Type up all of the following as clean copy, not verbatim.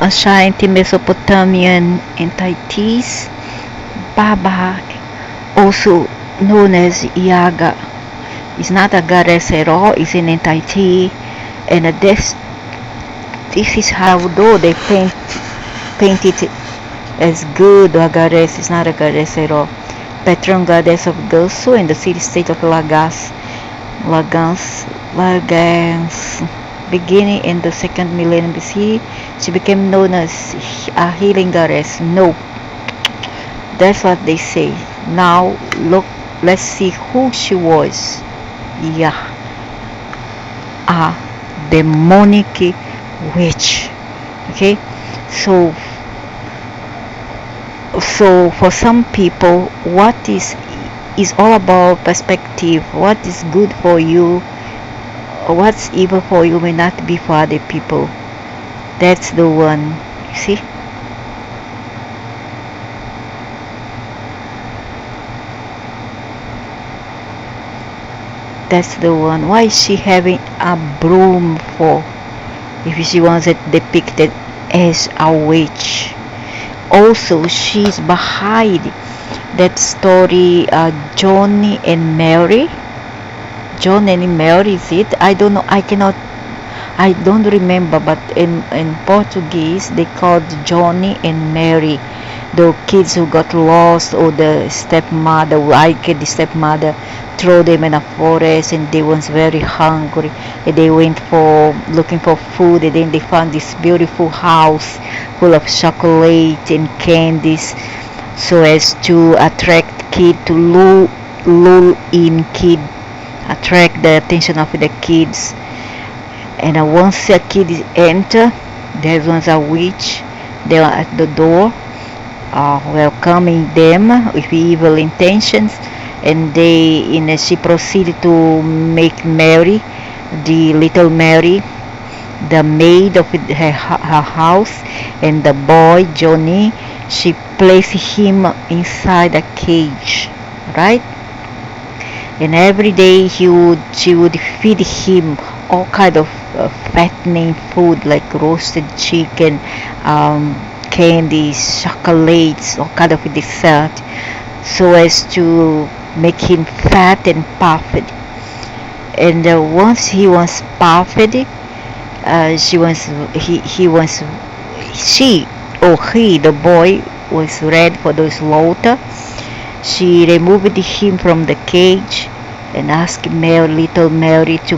ancient Mesopotamian entities. Baba, also known as YAGA, is not a goddess at all, it's an entity, and this is how, though they paint it as good, a goddess is not a goddess at all. Patron goddess of Gusu in the city-state of Lagans, beginning in the 2nd millennium BC, she became known as a healing goddess. No, that's what they say. Now look, let's see who she was. Yeah, a demonic witch. Okay, so for some people, what is all about perspective. What is good for you, what's evil for you, may not be for other people. That's the one, you see. That's the one. Why is she having a broom for, if she wants it depicted as a witch? Also, she's behind that story, John and Mary. Is it? I don't know. I don't remember. But in Portuguese, they called Johnny and Mary, the kids who got lost, or the stepmother, wicked stepmother, throw them in a forest, and they was very hungry, and they went for looking for food, and then they found this beautiful house full of chocolate and candies, so as to attract kid, to lull in kid, attract the attention of the kids. And once a kid enter, there was a witch there at the door, welcoming them with evil intentions. And she proceeded to make Mary, the little Mary, the maid of her house, and the boy Johnny, she placed him inside a cage, right? And every day she would feed him all kind of fattening food, like roasted chicken, candies, chocolates, all kind of dessert, so as to make him fat and puffed. And once he was puffed, the boy was ready for the slaughter. She removed him from the cage and asked little Mary to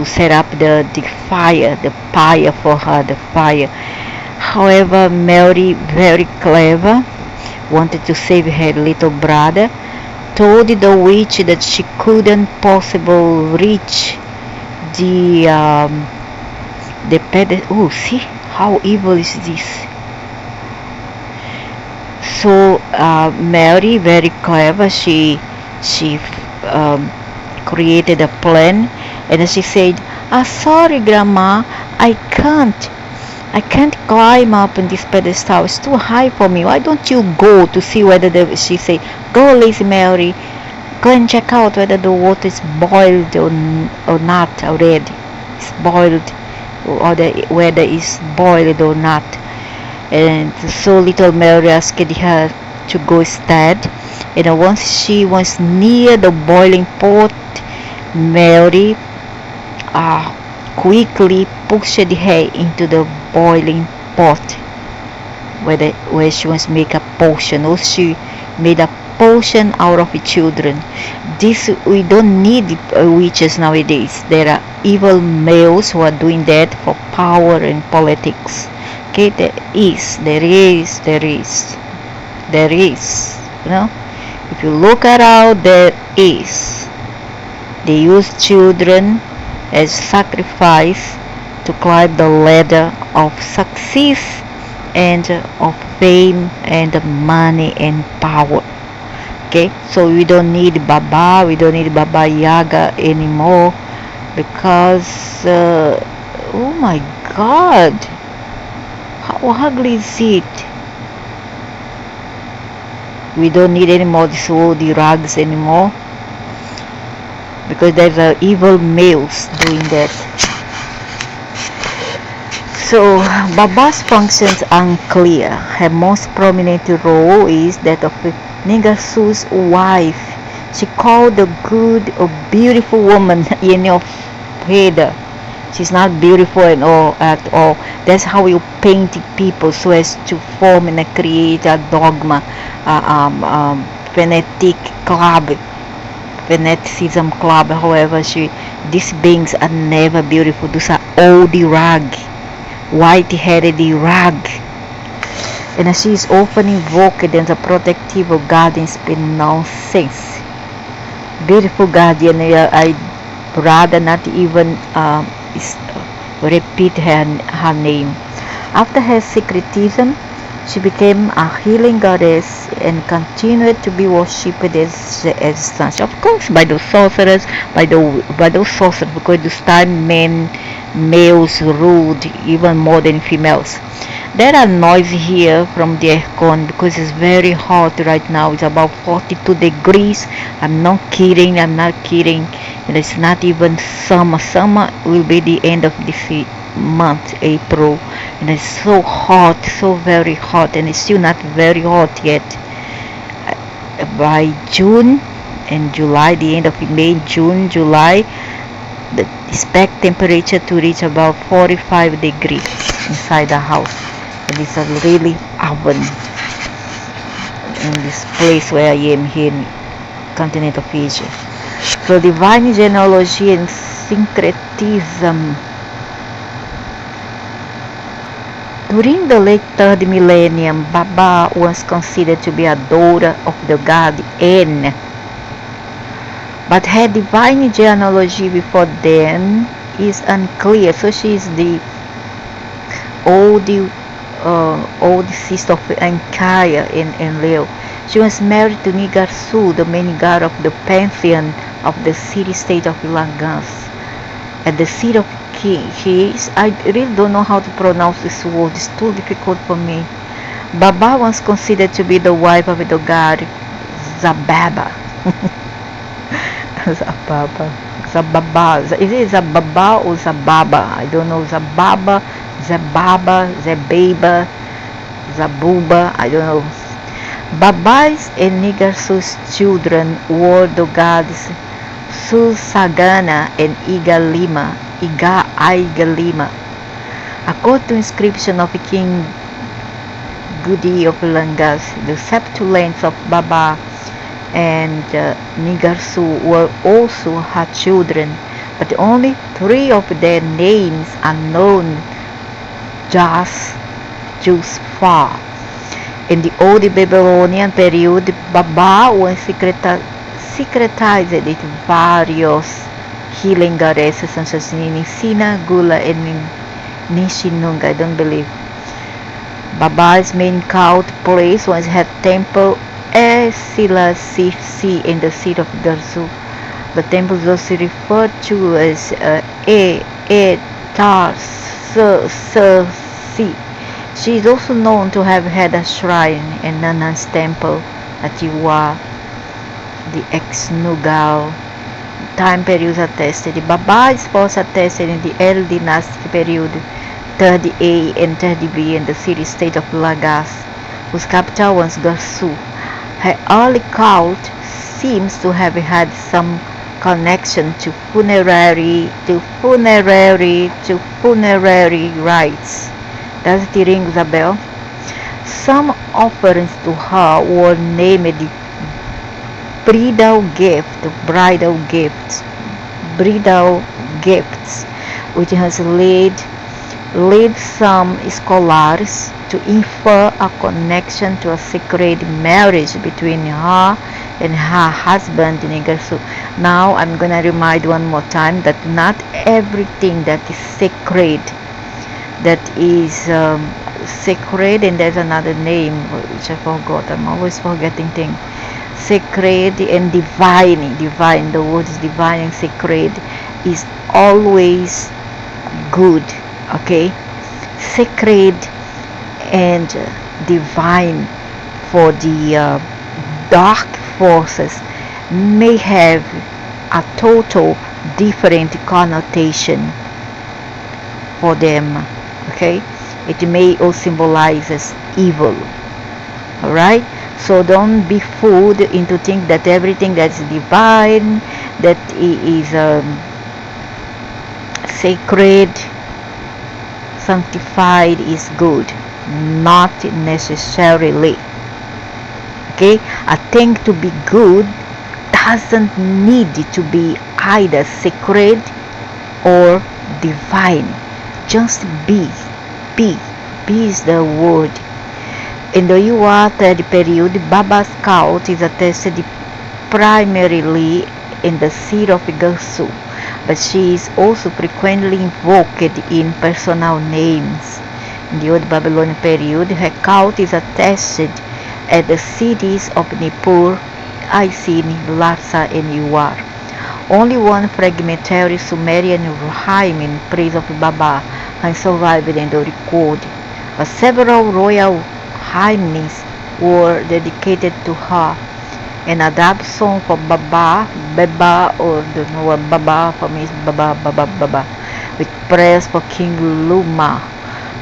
set up the fire for her, the fire. However, Mary, very clever, wanted to save her little brother, told the witch that she couldn't possibly reach the pedestal. Oh, see how evil is this? So Mary, very clever, she created a plan, and she said, sorry grandma, I can't climb up in this pedestal, it's too high for me. Why don't you go to see whether she said, go lazy Mary, go and check out whether the water is boiled or not already. It's boiled, or whether it's boiled or not. And so little Mary asked her to go instead. And once she was near the boiling pot, Mary quickly pushed her into the boiling pot, where she wants to make a potion. Also, she made a potion out of children. We don't need witches nowadays. There are evil males who are doing that for power and politics. Okay, there is. You know, if you look around, there is. They use children as sacrifice to climb the ladder of success and of fame and money and power. Okay, so we don't need Baba Yaga anymore, because oh my God, how ugly is it? We don't need any more these oldie rugs anymore, because there's evil males doing that. So, Baba's functions unclear. Her most prominent role is that of Nigasu's wife. She called a good or beautiful woman Yenofeda. She's not beautiful at all. That's how you paint people so as to form and create a dogma, phonetic club, fanaticism club. However, these beings are never beautiful. Those are old rag, white-headed rag. And she is often invoked as a protective or guardian spirit. Nonsense. Beautiful guardian, I'd rather not even repeat her name. After her secretism, she became a healing goddess and continued to be worshipped as such. Of course, by those sorcerers, because this time males ruled even more than females. There are noise here from the aircon because it's very hot right now. It's about 42 degrees. I'm not kidding. And it's not even summer. Summer will be the end of this month, April. And it's so hot, so very hot. And it's still not very hot yet. By June and July, the end of May, June, July, the expect temperature to reach about 45 degrees inside the house. And it's a really oven in this place where I am here in continent of Asia. So divine genealogy and syncretism. During the late 3rd millennium, Baba was considered to be a daughter of the god En. But her divine genealogy before then is unclear. So she is the old sister of Ankaya in Leo. She was married to Nigarsu, the main god of the pantheon of the city-state of Lagans. At the seat of keys, I really don't know how to pronounce this word. It's too difficult for me. Baba was considered to be the wife of the god Zababa. Zababa. Is it Zababa or Zababa? I don't know. Zababa, Zababa, Zabuba. I don't know. Babais and Nigarsu's children were the gods Susagana and Igalima. According to inscription of King Gudi of Langas, the septuplets of Baba and Nigarsu were also her children, but only 3 of their names are known, just far. In the old Babylonian period, Baba was secretized with various healing goddesses such as Nisina, Gula, and Nishinung. I don't believe. Baba's main cult place was her temple Esilasisi in the city of Garsu. The temple is also referred to as Etarsi. She is also known to have had a shrine in Nanan's temple at Iwa, the ex-Nugal. Time periods attested. Baba is first attested in the early dynastic period, 30A and 30B, in the city-state of Lagas, whose capital was Garsu. Her early cult seems to have had some connection to funerary rites. Does it ring the bell? Some offerings to her were named bridal gifts, which has led some scholars to infer a connection to a sacred marriage between her and her husband Nigarsu. Now I'm gonna remind one more time that not everything that is sacred, sacred, and there's another name which I forgot. I'm always forgetting things. Sacred and divine. The word is divine and sacred is always good. Okay, sacred and divine for the dark forces may have a total different connotation for them. Okay, it may also symbolizes evil. All right, so don't be fooled into think that everything that's divine, that is sacred, sanctified is good. Not necessarily. Okay, a thing to be good doesn't need to be either sacred or divine. Just be be is the word. In the Yuan third period, Baba's cult is attested primarily in the seat of Gasu, but she is also frequently invoked in personal names. In the Old Babylonian period, her cult is attested at the cities of Nippur, Isin, Larsa, and Uar. Only one fragmentary Sumerian hymn in praise of Baba has survived in the record, but several royal hymns were dedicated to her. An adapt song for Baba, or don't know what Baba for me is Baba, with prayers for King Luma.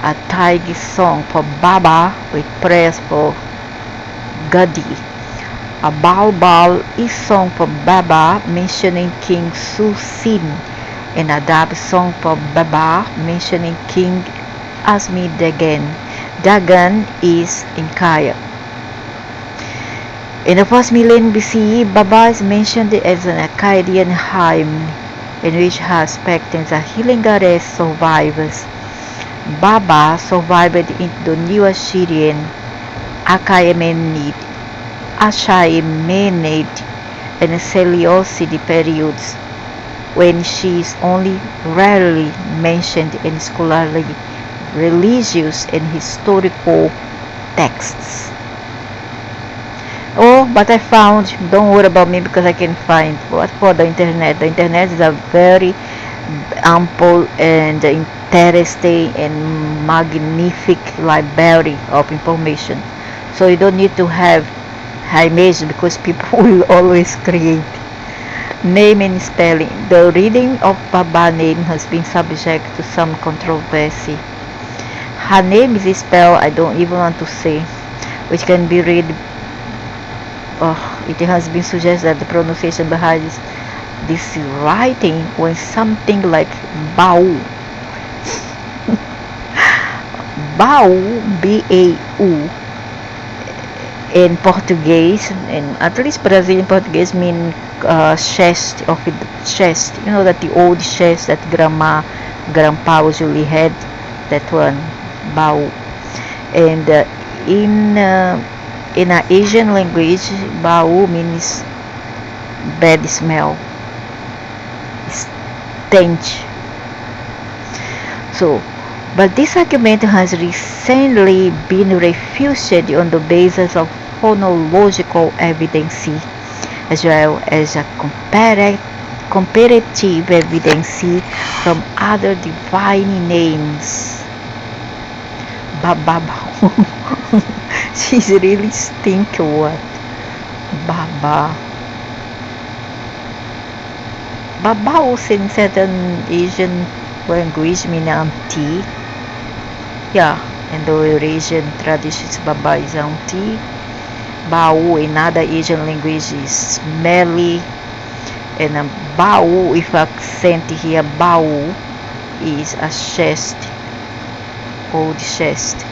A Taigi song for Baba with prayers for Gadi. A Baal is song for Baba mentioning King Susin, and a Dab song for Baba mentioning King Asmi Dagan. Dagan is in Kaya. In the first millennium BCE, Baba is mentioned as an Akkadian hymn in which her aspect as a healing goddess survives. Baba survived into the New Assyrian, Achaemenid, and Seleucid periods, when she is only rarely mentioned in scholarly, religious, and historical texts. Oh, but I found, don't worry about me because I can find what for the internet. The internet is a very ample and interesting and magnific library of information. So you don't need to have image because people will always create. Name and spelling. The reading of Baba name has been subject to some controversy. Her name is spelled, I don't even want to say, which can be read. It has been suggested that the pronunciation behind this writing was something like Bau. Bau, B-A-U, in Portuguese, and at least Brazilian Portuguese mean chest of it, chest. You know that the old chest that grandpa usually had, that one, Bau. And in an Asian language, Bau means bad smell, stench. So, but this argument has recently been refuted on the basis of phonological evidence, as well as a comparative evidence from other divine names. Baba. She's really stink what? Baba. Baba also in certain Asian language mean auntie. Yeah, in the Eurasian traditions, Baba is auntie. Bau in other Asian language is smelly. And Bau, if accent here, Bau is a chest, old chest.